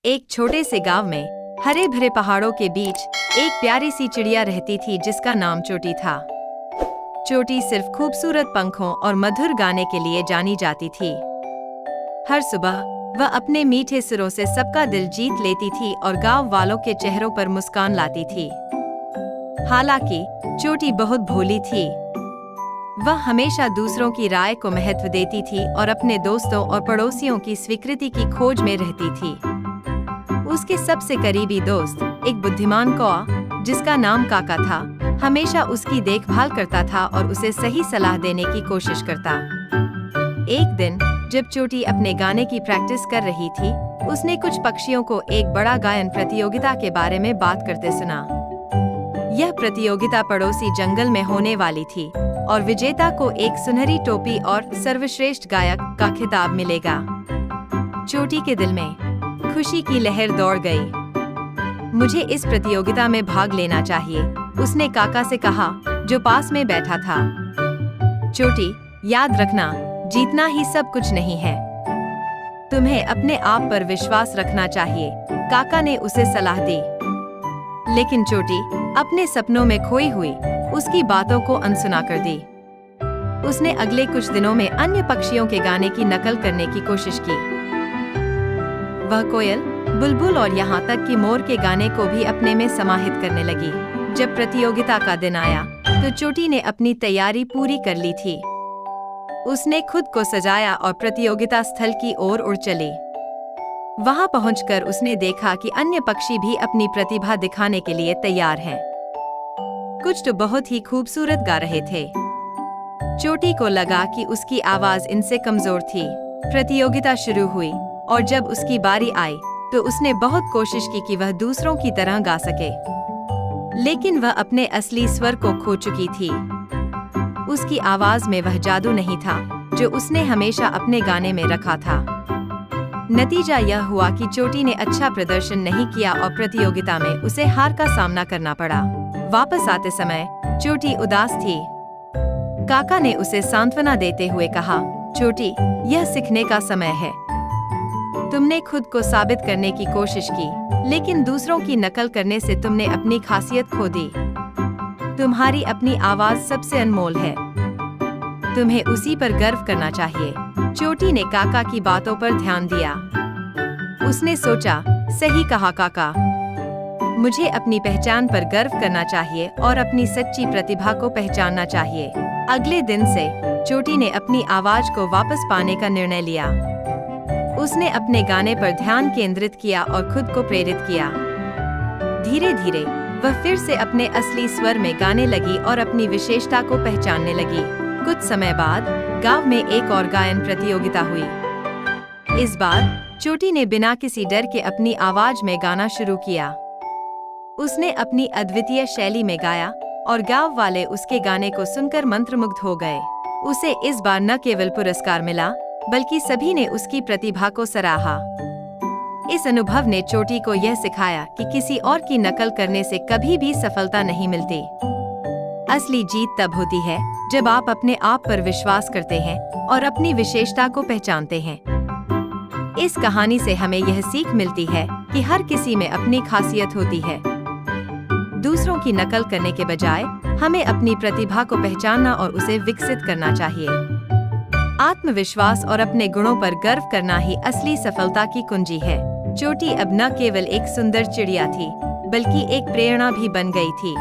एक छोटे से गांव में हरे भरे पहाड़ों के बीच एक प्यारी सी चिड़िया रहती थी जिसका नाम चोटी था। चोटी सिर्फ खूबसूरत पंखों और मधुर गाने के लिए जानी जाती थी। हर सुबह वह अपने मीठे सुरों से सबका दिल जीत लेती थी और गांव वालों के चेहरों पर मुस्कान लाती थी। हालांकि चोटी बहुत भोली थी। वह हमेशा दूसरों की राय को महत्व देती थी और अपने दोस्तों और पड़ोसियों की स्वीकृति की खोज में रहती थी। उसके सबसे करीबी दोस्त एक बुद्धिमान कौआ जिसका नाम काका था, हमेशा उसकी देखभाल करता था और उसे सही सलाह देने की कोशिश करता। एक दिन जब चोटी अपने गाने की प्रैक्टिस कर रही थी, उसने कुछ पक्षियों को एक बड़ा गायन प्रतियोगिता के बारे में बात करते सुना। यह प्रतियोगिता पड़ोसी जंगल में होने वाली थी और विजेता को एक सुनहरी टोपी और सर्वश्रेष्ठ गायक का खिताब मिलेगा। चोटी के दिल में खुशी की लहर दौड़ गई। मुझे इस प्रतियोगिता में भाग लेना चाहिए, उसने काका से कहा जो पास में बैठा था। चोटी, याद रखना, जीतना ही सब कुछ नहीं है। तुम्हें अपने आप पर विश्वास रखना चाहिए, काका ने उसे सलाह दी। लेकिन चोटी अपने सपनों में खोई हुई उसकी बातों को अनसुना कर दी। उसने अगले कुछ दिनों में अन्य पक्षियों के गाने की नकल करने की कोशिश की। वह कोयल, बुलबुल और यहाँ तक कि मोर के गाने को भी अपने में समाहित करने लगी। जब प्रतियोगिता का दिन आया तो चोटी ने अपनी तैयारी पूरी कर ली थी। उसने खुद को सजाया और प्रतियोगिता स्थल की ओर उड़ चली। वहां पहुंचकर उसने देखा कि अन्य पक्षी भी अपनी प्रतिभा दिखाने के लिए तैयार हैं। कुछ तो बहुत ही खूबसूरत गा रहे थे। चोटी को लगा कि उसकी आवाज इनसे कमजोर थी। प्रतियोगिता शुरू हुई और जब उसकी बारी आई तो उसने बहुत कोशिश की कि वह दूसरों की तरह गा सके, लेकिन वह अपने असली स्वर को खो चुकी थी। उसकी आवाज में वह जादू नहीं था जो उसने हमेशा अपने गाने में रखा था। नतीजा यह हुआ कि चोटी ने अच्छा प्रदर्शन नहीं किया और प्रतियोगिता में उसे हार का सामना करना पड़ा। वापस आते समय चोटी उदास थी। काका ने उसे सांत्वना देते हुए कहा, चोटी, यह सीखने का समय है। तुमने खुद को साबित करने की कोशिश की, लेकिन दूसरों की नकल करने से तुमने अपनी खासियत खो दी। तुम्हारी अपनी आवाज सबसे अनमोल है। तुम्हें उसी पर गर्व करना चाहिए। चोटी ने काका की बातों पर ध्यान दिया। उसने सोचा, सही कहा काका, मुझे अपनी पहचान पर गर्व करना चाहिए और अपनी सच्ची प्रतिभा को पहचानना चाहिए। अगले दिन से चोटी ने अपनी आवाज को वापस पाने का निर्णय लिया। उसने अपने गाने पर ध्यान केंद्रित किया और खुद को प्रेरित किया। धीरे धीरे वह फिर से अपने असली स्वर में गाने लगी और अपनी विशेषता को पहचानने लगी। कुछ समय बाद गांव में एक और गायन प्रतियोगिता हुई। इस बार चोटी ने बिना किसी डर के अपनी आवाज में गाना शुरू किया। उसने अपनी अद्वितीय शैली में गाया और गांव वाले उसके गाने को सुनकर मंत्रमुग्ध हो गए। उसे इस बार न केवल पुरस्कार मिला, बल्कि सभी ने उसकी प्रतिभा को सराहा। इस अनुभव ने चोटी को यह सिखाया कि किसी और की नकल करने से कभी भी सफलता नहीं मिलती। असली जीत तब होती है जब आप अपने आप पर विश्वास करते हैं और अपनी विशेषता को पहचानते हैं। इस कहानी से हमें यह सीख मिलती है कि हर किसी में अपनी खासियत होती है। दूसरों की नकल करने के बजाय हमें अपनी प्रतिभा को पहचानना और उसे विकसित करना चाहिए। आत्मविश्वास और अपने गुणों पर गर्व करना ही असली सफलता की कुंजी है। चोटी अब न केवल एक सुंदर चिड़िया थी, बल्कि एक प्रेरणा भी बन गई थी।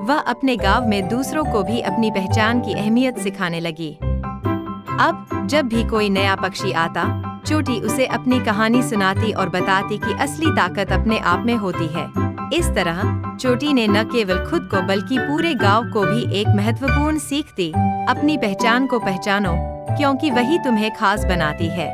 वह अपने गांव में दूसरों को भी अपनी पहचान की अहमियत सिखाने लगी। अब जब भी कोई नया पक्षी आता, चोटी उसे अपनी कहानी सुनाती और बताती कि असली ताकत अपने आप में होती है। इस तरह चोटी ने न केवल खुद को बल्कि पूरे गांव को भी एक महत्वपूर्ण सीख दी। अपनी पहचान को पहचानो, क्योंकि वही तुम्हें खास बनाती है।